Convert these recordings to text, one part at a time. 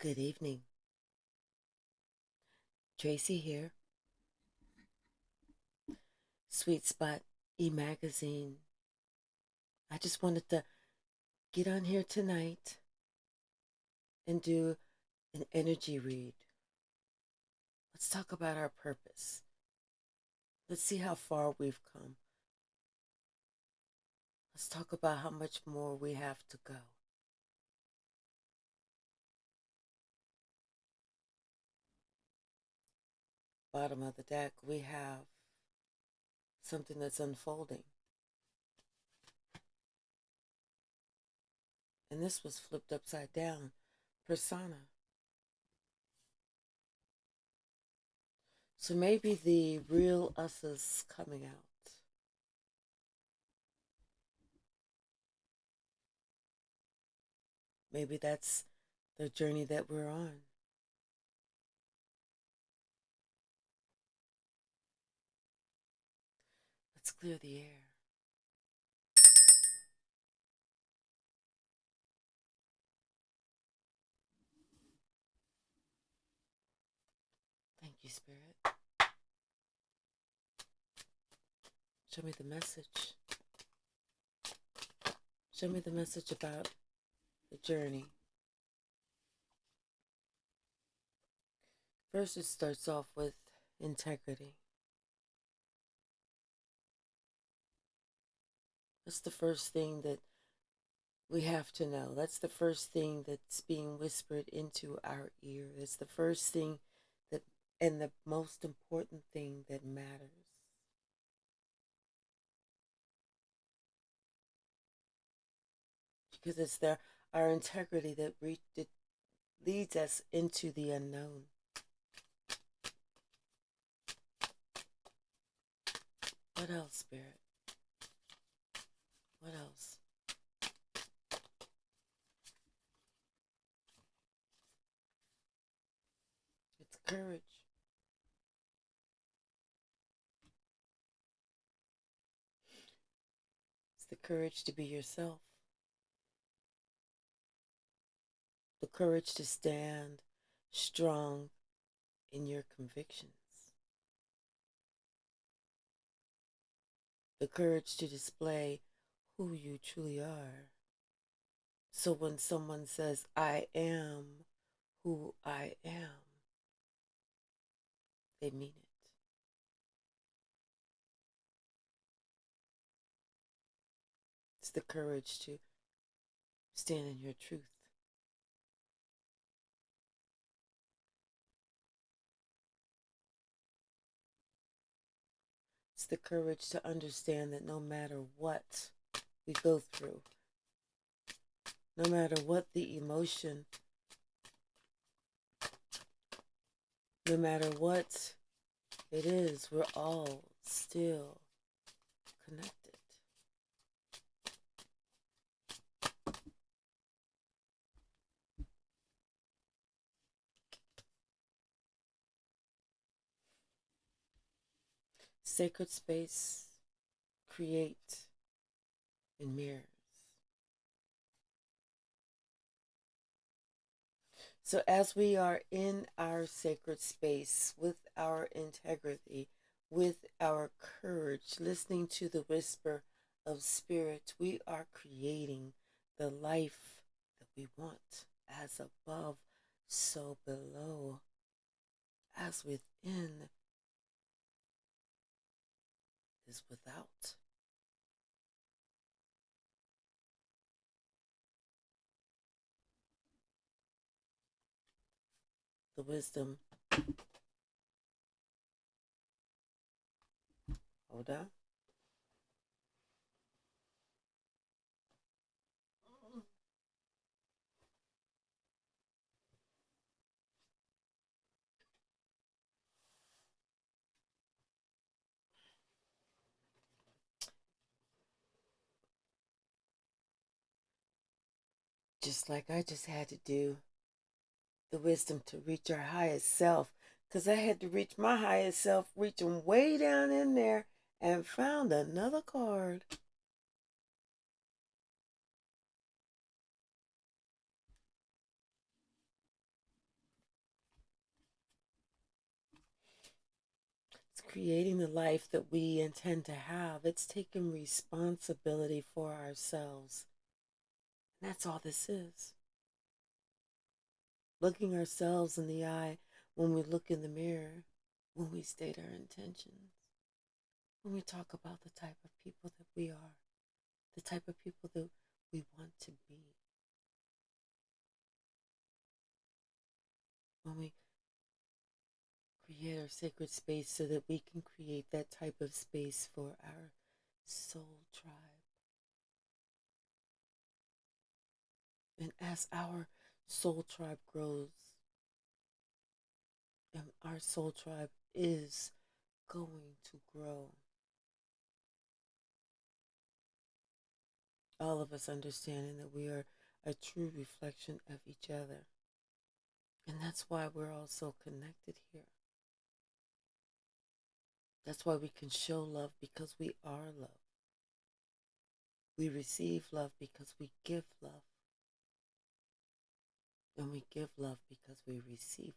Good evening. Tracy here. Sweet Spot e-magazine. I just wanted to get on here tonight and do an energy read. Let's talk about our purpose. Let's see how far we've come. Let's talk about how much more we have to go. Bottom of the deck, we have something that's unfolding. And this was flipped upside down. Persona. So maybe the real us is coming out. Maybe that's the journey that we're on. Let's clear the air. Thank you, Spirit. Show me the message. Show me the message about the journey. First, it starts off with integrity. That's the first thing that we have to know. That's the first thing that's being whispered into our ear. That's the first thing that, and the most important thing that matters. Because it's our integrity that leads us into the unknown. What else, Spirit? What else? It's courage. It's the courage to be yourself. The courage to stand strong in your convictions. The courage to display who you truly are. So when someone says, I am who I am, they mean it. It's the courage to stand in your truth. It's the courage to understand that no matter what we go through, no matter what the emotion, no matter what it is, we're all still connected. Sacred space, create, and mirrors. So as we are in our sacred space with our integrity, with our courage, listening to the whisper of spirit, we are creating the life that we want. As above, so below. As within is without. The wisdom. Hold on. Just like I just had to do the wisdom to reach our highest self, because I had to reach my highest self, reaching way down in there, and found another card. creating the life that we intend to have. It's taking responsibility for ourselves. And that's all this is. Looking ourselves in the eye when we look in the mirror, when we state our intentions, when we talk about the type of people that we are, the type of people that we want to be, when we create our sacred space so that we can create that type of space for our soul tribe. And as our soul tribe grows, and our soul tribe is going to grow, all of us understanding that we are a true reflection of each other. And that's why we're all so connected here. That's why we can show love, because we are love. We receive love because we give love. And we give love because we receive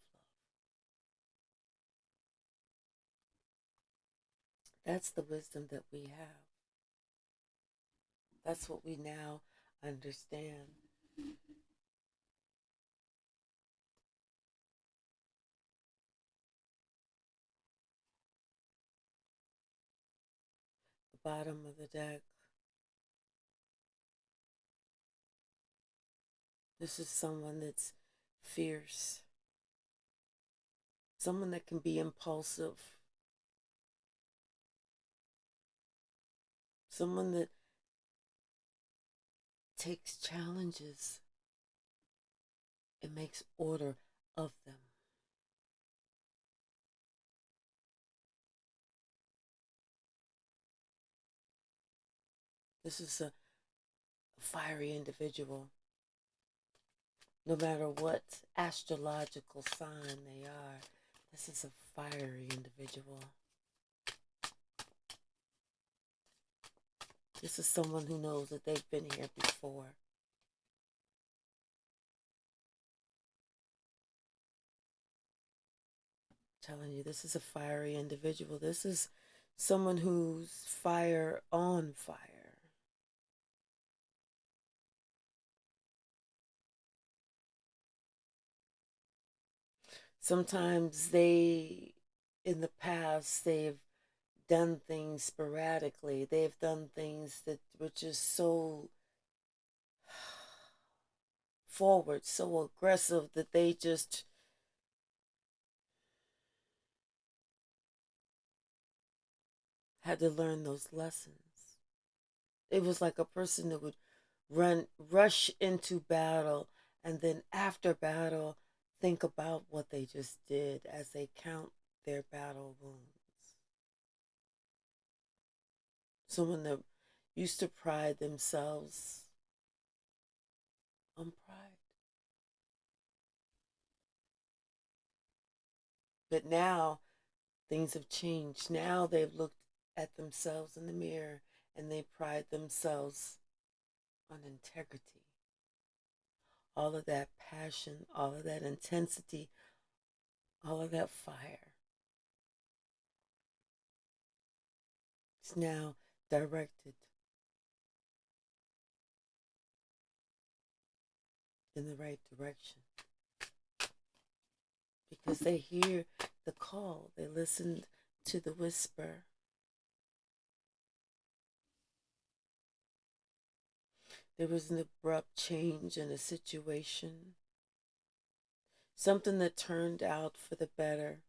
love. That's the wisdom that we have. That's what we now understand. The bottom of the deck. This is someone that's fierce. Someone that can be impulsive. Someone that takes challenges and makes order of them. This is a fiery individual. No matter what astrological sign they are, this is a fiery individual. This is someone who knows that they've been here before. I'm telling you, this is a fiery individual. This is someone who's fire on fire. Sometimes in the past, they've done things sporadically. They've done things that were just so forward, so aggressive that they just had to learn those lessons. It was like a person that would rush into battle, and then after battle, think about what they just did as they count their battle wounds. Someone that used to pride themselves on pride. But now things have changed. Now they've looked at themselves in the mirror and they pride themselves on integrity. All of that passion, all of that intensity, all of that fire is now directed in the right direction. Because they hear the call, they listen to the whisper. There was an abrupt change in a situation, something that turned out for the better.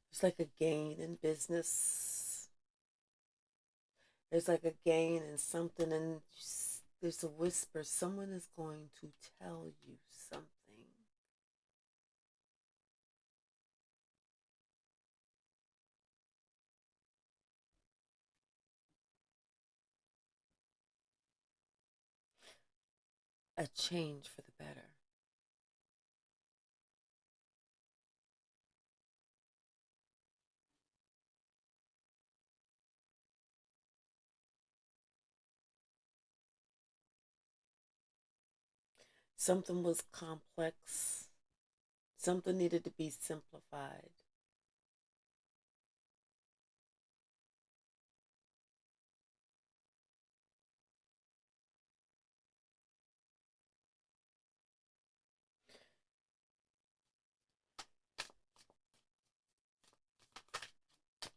It's like a gain in business. There's like a gain in something, and there's a whisper. Someone is going to tell you something. A change for the better. Something was complex. Something needed to be simplified.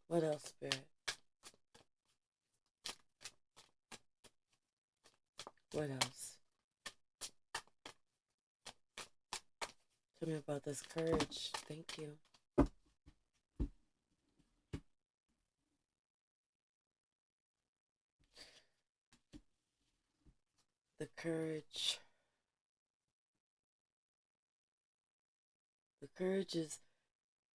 What else, Spirit? What else? Tell me about this courage. Thank you. The courage. The courage is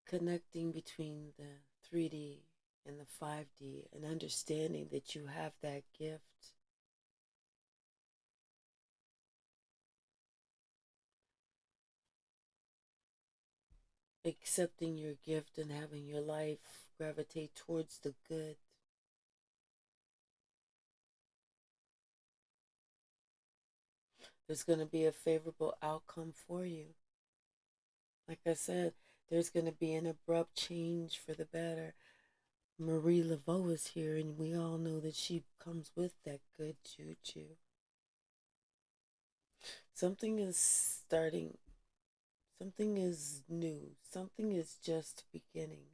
connecting between the 3D and the 5D and understanding that you have that gift. Accepting your gift and having your life gravitate towards the good. There's going to be a favorable outcome for you. Like I said, there's going to be an abrupt change for the better. Marie Laveau is here, and we all know that she comes with that good juju. Something is starting, something is new, something is just beginning.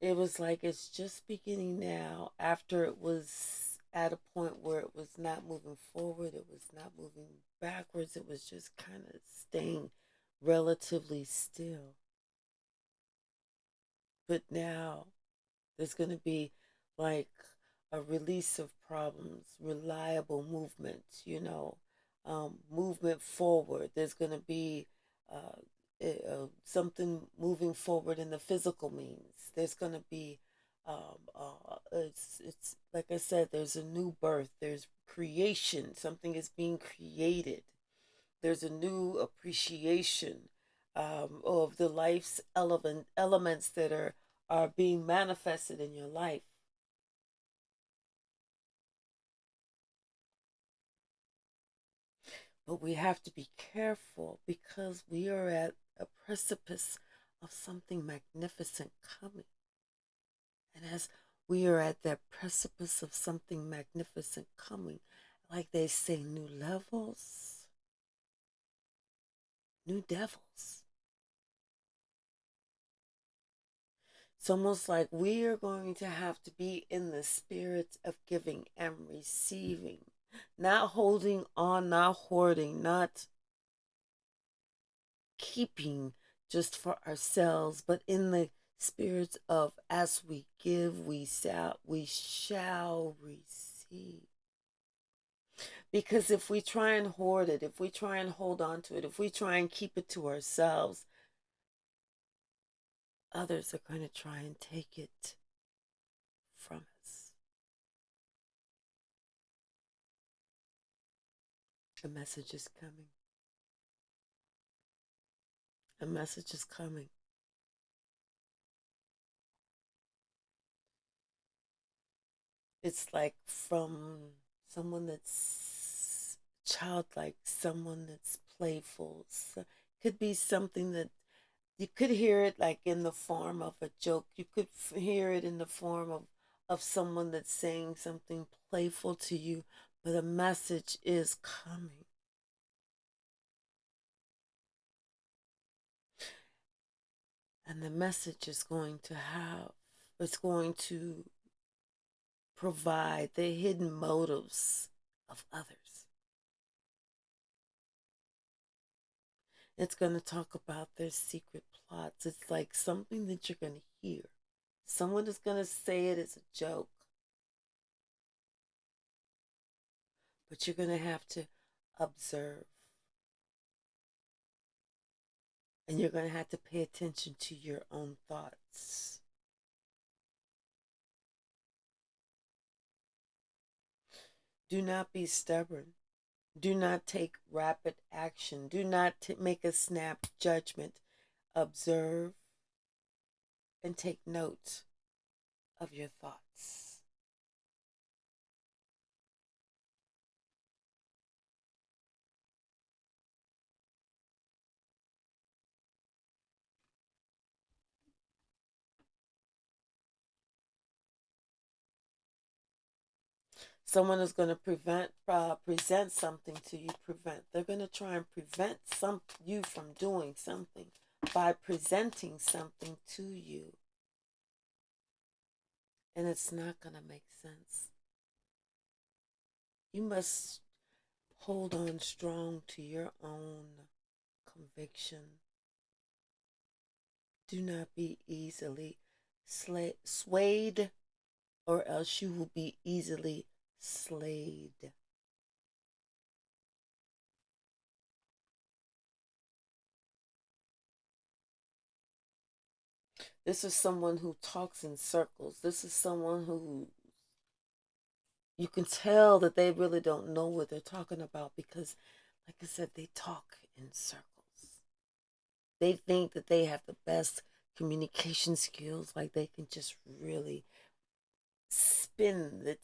It was like it's just beginning now after it was at a point where it was not moving forward, it was not moving backwards, it was just kind of staying relatively still. But now there's going to be like a release of problems, reliable movement, movement forward. There's going to be something moving forward in the physical means. There's going to be, it's like I said, there's a new birth, there's creation, something is being created. There's a new appreciation of the life's elements that are being manifested in your life. But we have to be careful because we are at a precipice of something magnificent coming. And as we are at that precipice of something magnificent coming, like they say, new levels, new devils. It's almost like we are going to have to be in the spirit of giving and receiving, not holding on, not hoarding, not keeping just for ourselves, but in the spirit of as we give, we shall receive. Because if we try and hoard it, if we try and hold on to it, if we try and keep it to ourselves, others are going to try and take it from us. A message is coming. A message is coming. It's like from someone that's childlike, someone that's playful. So it could be something that you could hear it like in the form of a joke. You could hear it in the form of someone that's saying something playful to you, but a message is coming. And the message is going to it's going to provide the hidden motives of others. It's going to talk about their secret plots. It's like something that you're going to hear. Someone is going to say it as a joke, but you're going to have to observe. And you're going to have to pay attention to your own thoughts. Do not be stubborn. Do not take rapid action. Do not make a snap judgment. Observe and take note of your thoughts. Someone is going to present something to you. They're going to try and prevent you from doing something by presenting something to you, and it's not going to make sense. You must hold on strong to your own conviction. Do not be easily swayed, or else you will be easily slayed. This is someone who talks in circles. This is someone who you can tell that they really don't know what they're talking about because, like I said, they talk in circles. They think that they have the best communication skills, like they can just really spin the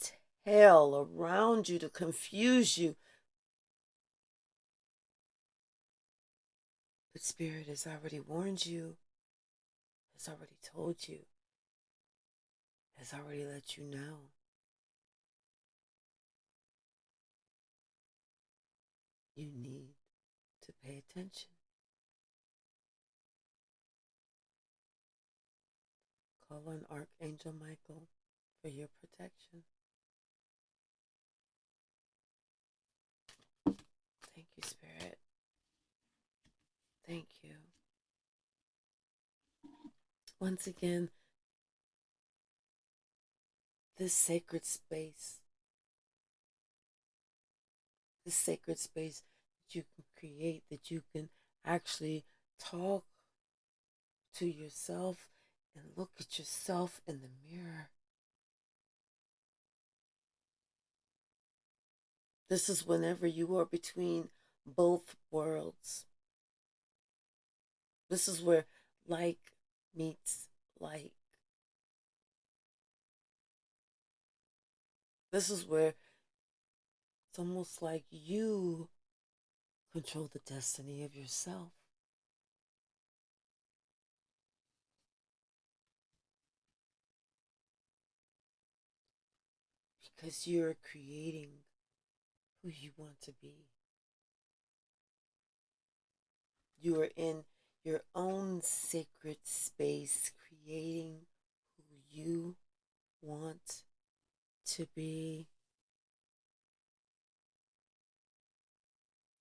tail around you to confuse you. But Spirit has already warned you, has already told you, has already let you know. You need to pay attention. Call on Archangel Michael for your protection. Thank you, Spirit. Thank you. Once again, this sacred space that you can create, that you can actually talk to yourself and look at yourself in the mirror. This is whenever you are between both worlds. This is where like meets like. This is where it's almost like you control the destiny of yourself. Because you're creating who you want to be. You are in your own sacred space, creating who you want to be.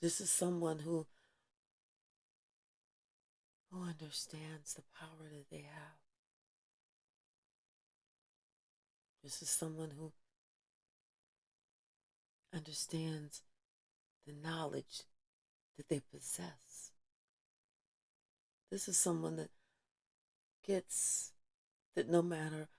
This is someone who understands the power that they have. This is someone who understands the knowledge that they possess. This is someone that gets that no matter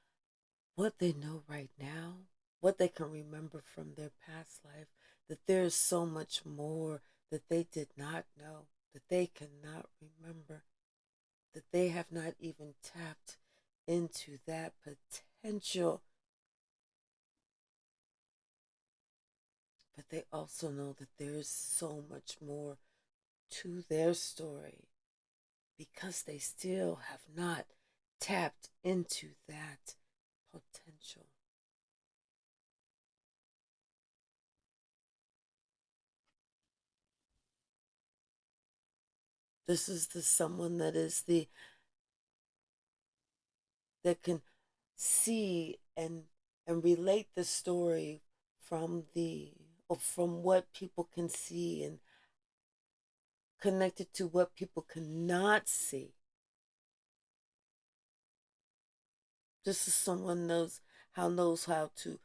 what they know right now, what they can remember from their past life, that there's so much more that they did not know, that they cannot remember, that they have not even tapped into that potential. But they also know that there's so much more to their story because they still have not tapped into that potential. This is the someone that can see and relate the story from what people can see and connect it to what people cannot see. This is someone knows how to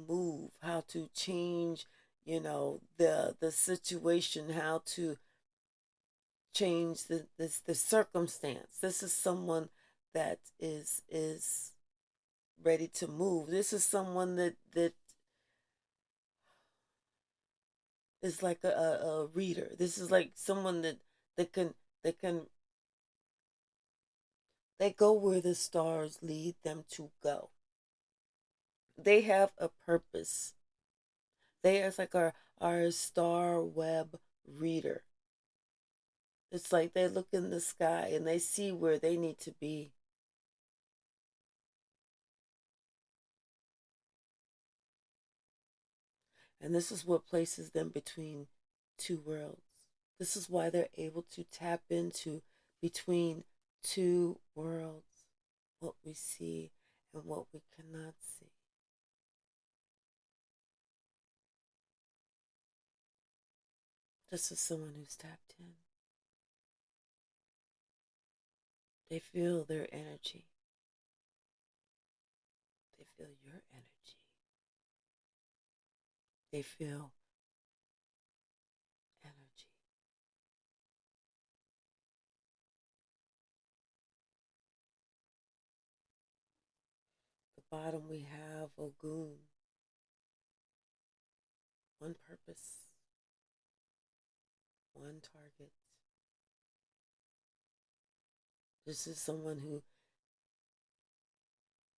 move, how to change, the situation, how to change the circumstance. This is someone that is ready to move. This is someone that is like a reader. This is like someone that can that can they go where the stars lead them to go. They have a purpose. They are like our star web reader. It's like they look in the sky and they see where they need to be. And this is what places them between two worlds. This is why they're able to tap into between two worlds, what we see and what we cannot see. This is someone who's tapped in. They feel their energy. They feel your energy. They feel energy. The bottom we have Ogun. One purpose, one target. This is someone who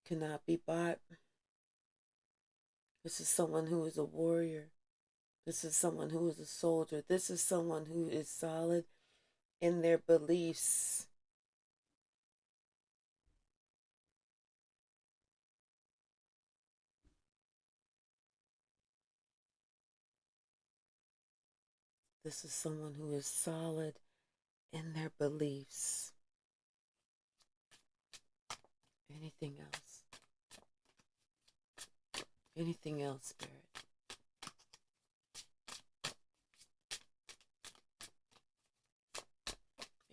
cannot be bought. This is someone who is a warrior. This is someone who is a soldier. This is someone who is solid in their beliefs. This is someone who is solid in their beliefs. Anything else? Anything else, Spirit?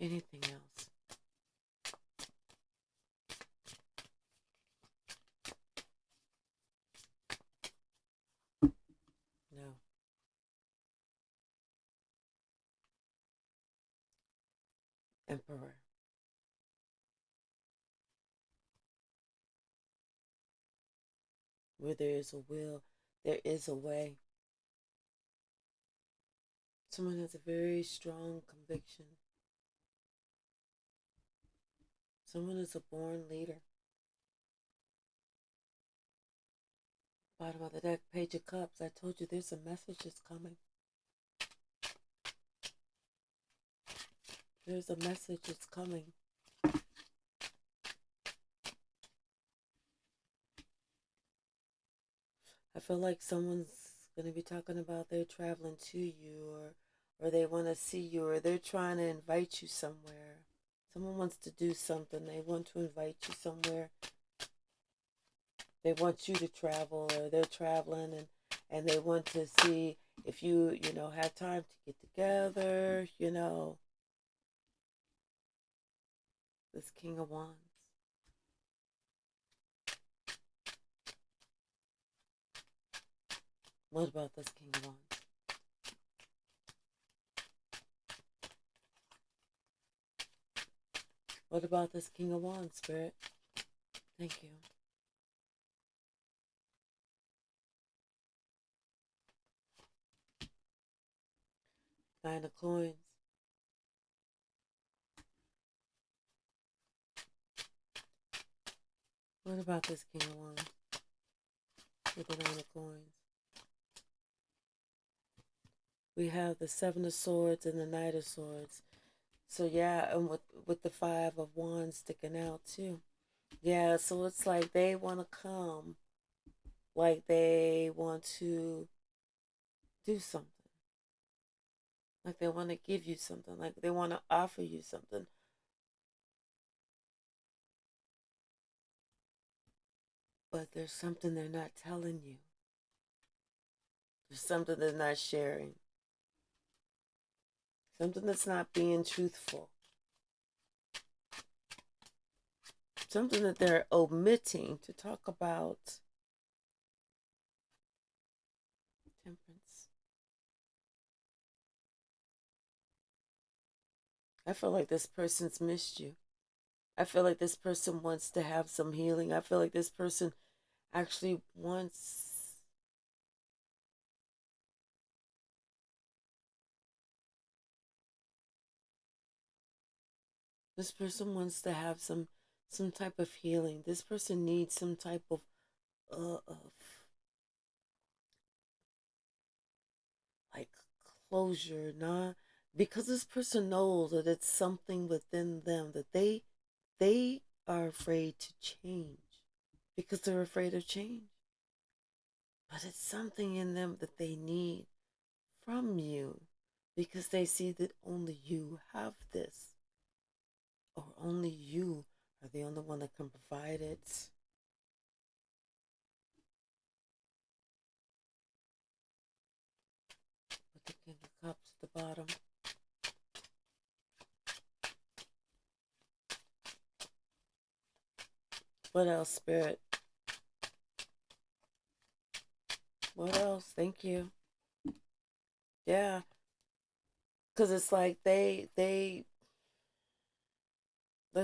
Anything else? No. Emperor. Where there is a will, there is a way. Someone has a very strong conviction. Someone is a born leader. Bottom of the deck, Page of Cups. I told you there's a message that's coming. There's a message that's coming. I feel like someone's going to be talking about they're traveling to you, or they want to see you, or they're trying to invite you somewhere. Someone wants to do something. They want to invite you somewhere. They want you to travel, or they're traveling, and they want to see if you have time to get together, This King of Wands. What about this King of Wands? What about this King of Wands, Spirit? Thank you. Nine of Coins. What about this King of Wands with the Nine of Coins? We have the Seven of Swords and the Knight of Swords. So yeah, and with the Five of Wands sticking out too. Yeah, so it's like they want to come, like they want to do something, like they want to give you something, like they want to offer you something. But there's something they're not telling you. There's something they're not sharing. Something that's not being truthful. Something that they're omitting to talk about. Temperance. I feel like this person's missed you. I feel like this person wants to have some healing. I feel like this person actually wants this person wants to have some type of healing. This person needs some type of like closure, not because this person knows that it's something within them that they are afraid to change because they're afraid of change. but it's something in them that they need from you because they see that only you have this, or only you are the only one that can provide it. Put the King of Cups at the bottom. What else, Spirit? What else? Thank you. Yeah, because it's like they're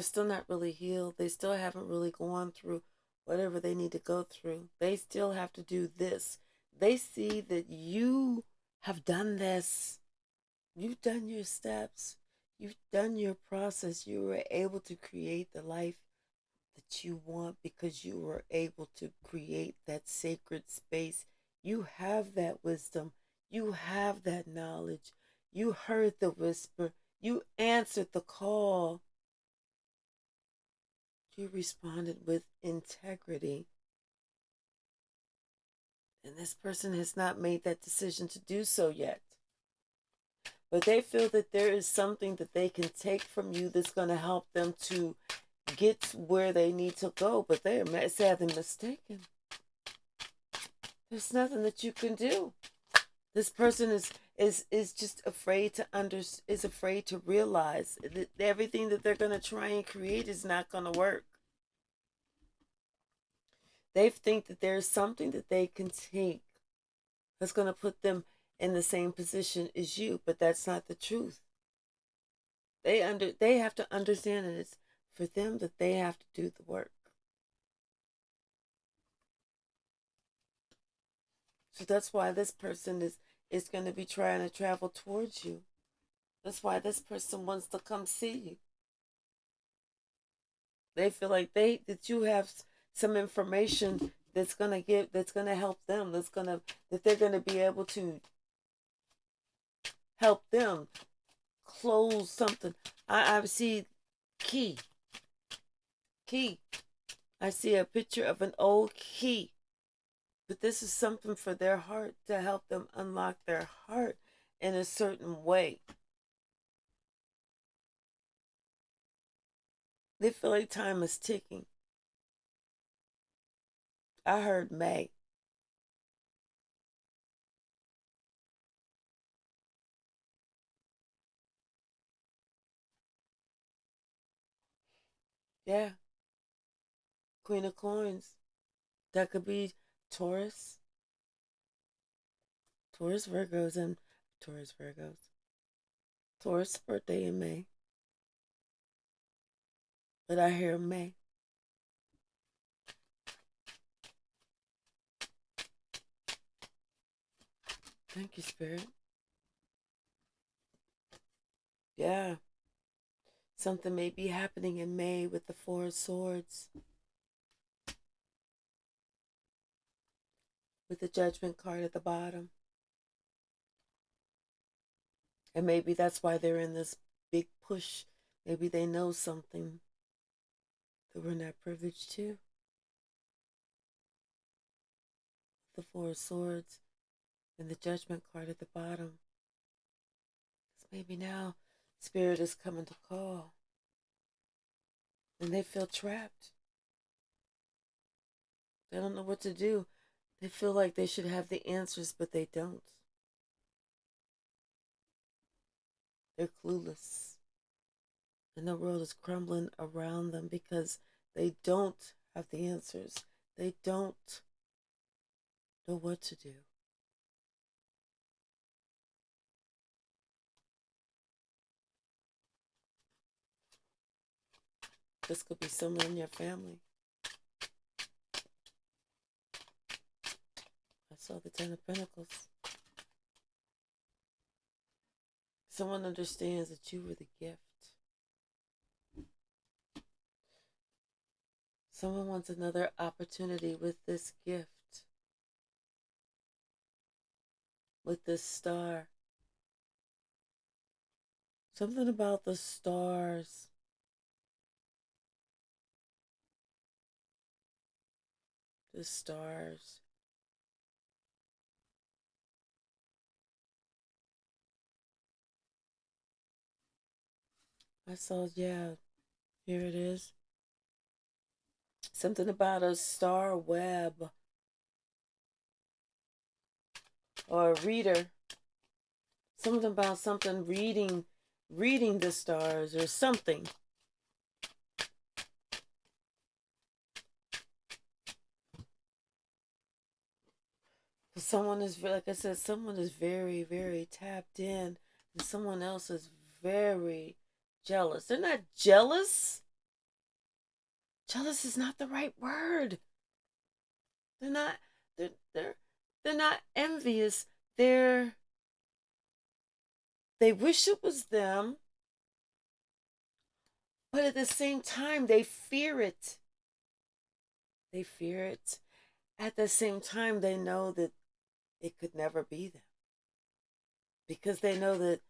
still not really healed. They still haven't really gone through whatever they need to go through. They still have to do this. They see that you have done this. You've done your steps. You've done your process. You were able to create the life that you want because you were able to create that sacred space. You have that wisdom. You have that knowledge. You heard the whisper. You answered the call. You responded with integrity. And this person has not made that decision to do so yet. But they feel that there is something that they can take from you that's going to help them to get where they need to go. But they are sadly mistaken. There's nothing that you can do. This person is just afraid to is afraid to realize that everything that they're going to try and create is not going to work. They think that there's something that they can take that's going to put them in the same position as you, but that's not the truth. They have to understand that it's for them that they have to do the work. So that's why this person is going to be trying to travel towards you. That's why this person wants to come see you. They feel like that you have some information that's gonna help them. That they're gonna be able to help them close something. I see key. Key. I see a picture of an old key. But this is something for their heart to help them unlock their heart in a certain way. They feel like time is ticking. I heard May. Yeah. Queen of Coins. That could be Taurus. Taurus Virgos and Taurus Virgos. Taurus birthday in May. But I hear May. Thank you, Spirit. Yeah. Something may be happening in May with the Four of Swords. With the Judgment card at the bottom. And maybe that's why they're in this big push. Maybe they know something that we're not privileged to. The Four of Swords and the Judgment card at the bottom. Because maybe now Spirit is coming to call. And they feel trapped. They don't know what to do. They feel like they should have the answers, but they don't. They're clueless. And the world is crumbling around them because they don't have the answers. They don't know what to do. This could be someone in your family. I saw the Ten of Pentacles. Someone understands that you were the gift. Someone wants another opportunity with this gift. With this star. Something about the stars. The stars. I saw, yeah, here it is. Something about a star web or a reader. Something about something reading the stars or something. Someone is, like I said, someone is very, very tapped in, and someone else is very jealous. They're not jealous. Jealous is not the right word. They're not. They're they're they're not envious. They wish it was them, but at the same time they fear it. They fear it. At the same time, they know that it could never be them because they know that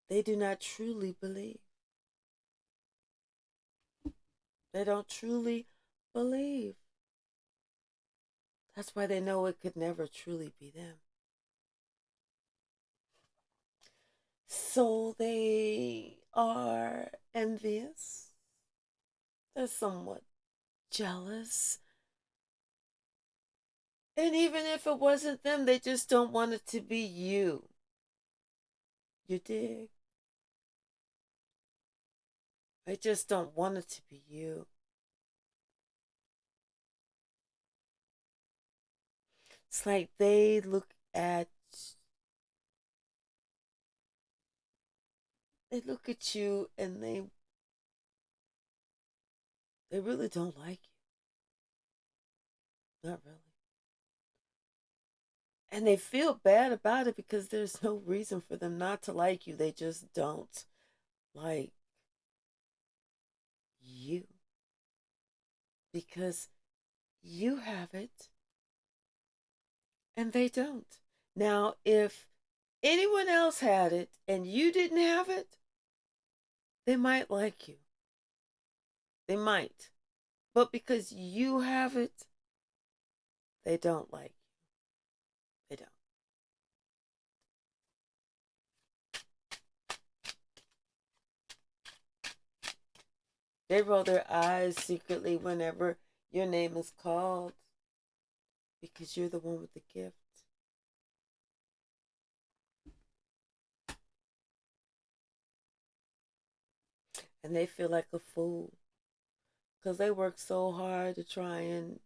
they do not truly believe. They don't truly believe. That's why they know it could never truly be them. So they are envious. They're somewhat jealous. And even if it wasn't them, they just don't want it to be you. You dig? They just don't want it to be you. It's like they look at you and they really don't like you. Not really. And they feel bad about it because there's no reason for them not to like you. They just don't like you because you have it and they don't. Now, if anyone else had it and you didn't have it, they might like you. They might. But because you have it, they don't like you. They don't. They roll their eyes secretly whenever your name is called because you're the one with the gift. And they feel like a fool because they work so hard to try and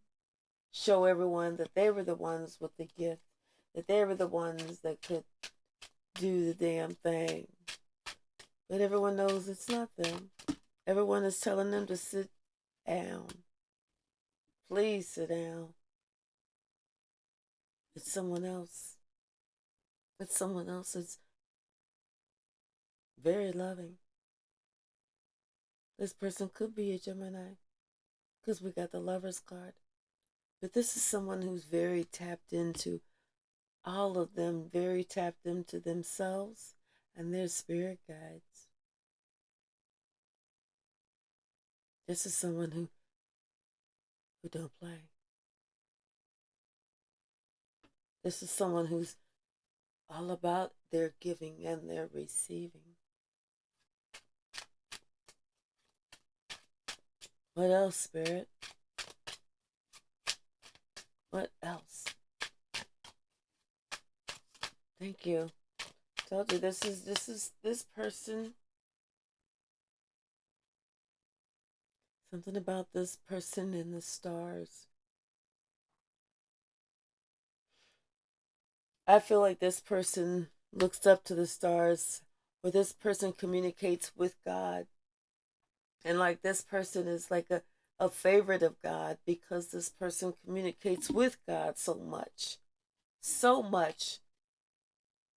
show everyone that they were the ones with the gift, that they were the ones that could do the damn thing. But everyone knows it's not them. Everyone is telling them to sit down. Please sit down. It's someone else. It's someone else that's very loving. This person could be a Gemini because we got the Lover's card. But this is someone who's very tapped into all of them, very tapped into themselves and their spirit guides. This is someone who don't play. This is someone who's all about their giving and their receiving. What else, Spirit? What else? Thank you. Told you this person. Something about this person in the stars. I feel like this person looks up to the stars, or this person communicates with God. And like this person is like a favorite of God because this person communicates with God so much. So much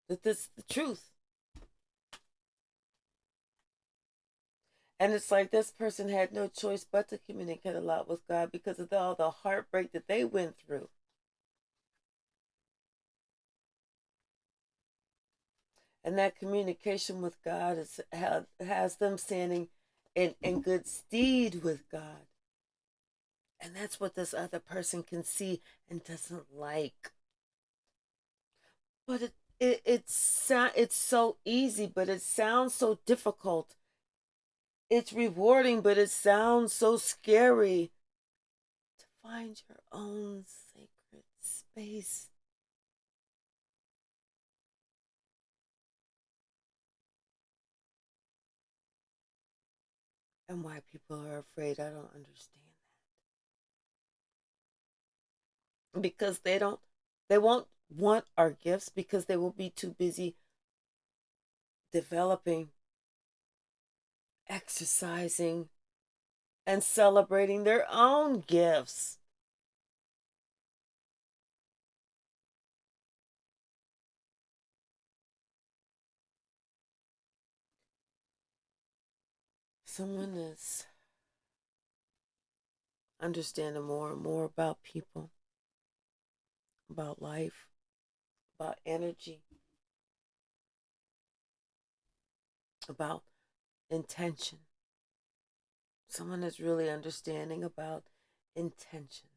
that this is the truth. And it's like this person had no choice but to communicate a lot with God because of all the heartbreak that they went through. And that communication with God has them standing in good stead with God. And that's what this other person can see and doesn't like. But it's so easy, but it sounds so difficult It's rewarding, but it sounds so scary to find your own sacred space. And why people are afraid, I don't understand that. Because they won't want our gifts because they will be too busy developing, exercising, and celebrating their own gifts. Someone is understanding more and more about people, about life, about energy, about intention. Someone is really understanding about intention.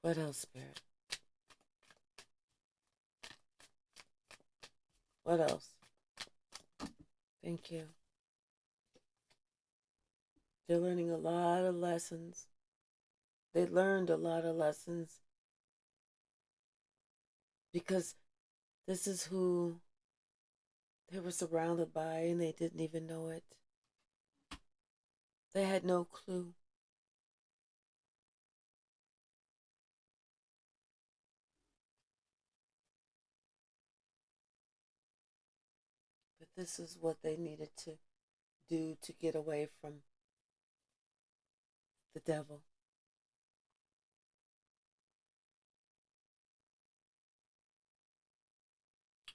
What else, Spirit? What else? Thank you. They're learning a lot of lessons. They learned a lot of lessons because this is who they were surrounded by and they didn't even know it. They had no clue. But this is what they needed to do to get away from the devil.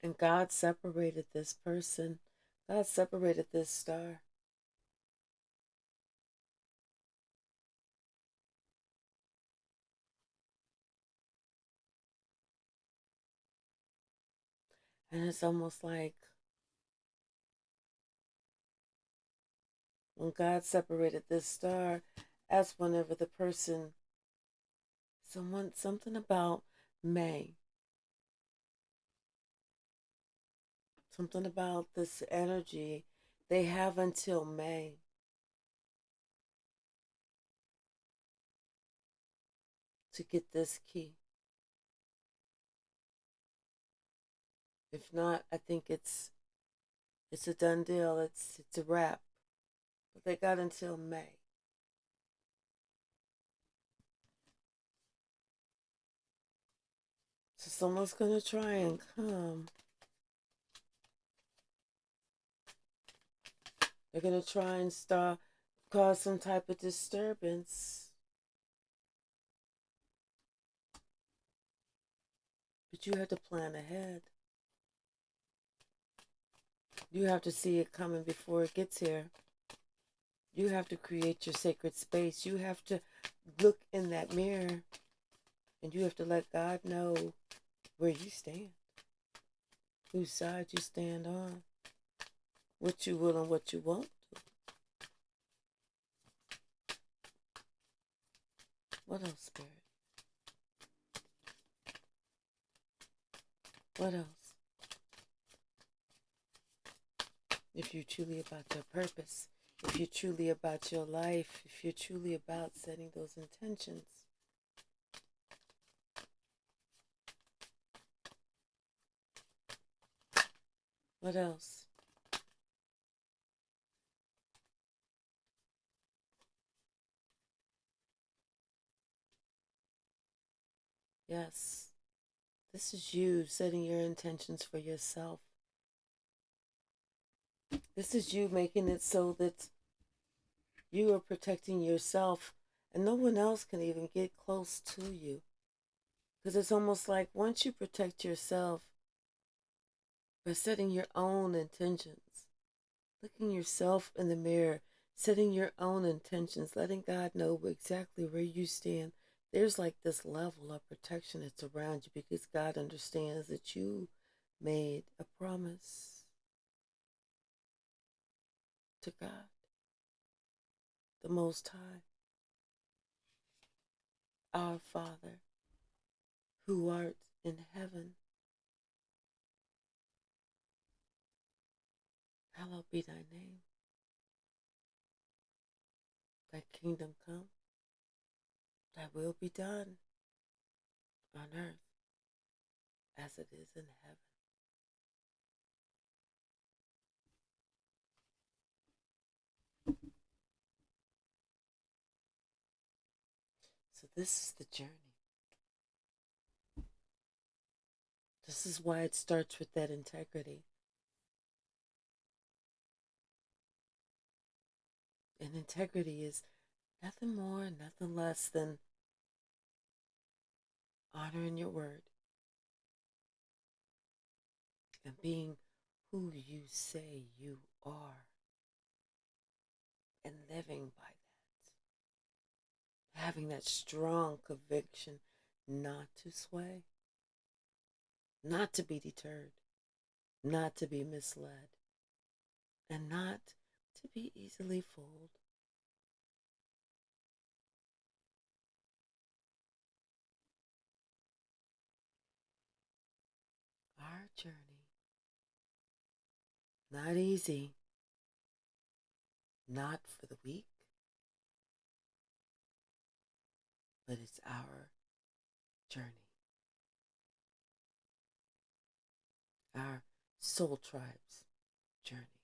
And God separated this person. God separated this star. And it's almost like when God separated this star, as whenever the person, something about May, something about this energy, they have until May to get this key. If not, I think it's a done deal. It's a wrap. But they got until May. So someone's gonna try and come. They're gonna try and cause some type of disturbance. But you have to plan ahead. You have to see it coming before it gets here. You have to create your sacred space. You have to look in that mirror and you have to let God know where you stand, whose side you stand on, what you will and what you won't do. What else, Spirit? What else? If you're truly about your purpose, if you're truly about your life, if you're truly about setting those intentions. What else? Yes, this is you setting your intentions for yourself. This is you making it so that you are protecting yourself and no one else can even get close to you. Because it's almost like once you protect yourself by setting your own intentions, looking yourself in the mirror, setting your own intentions, letting God know exactly where you stand, there's like this level of protection that's around you because God understands that you made a promise to God, the Most High. Our Father, who art in heaven, hallowed be thy name. Thy kingdom come, thy will be done on earth as it is in heaven. So this is the journey. This is why it starts with that integrity. And integrity is nothing more, nothing less than honoring your word and being who you say you are and living by that. Having that strong conviction not to sway, not to be deterred, not to be misled, and not to be easily fooled. Our journey, not easy, not for the weak, but it's our journey, our soul tribe's journey.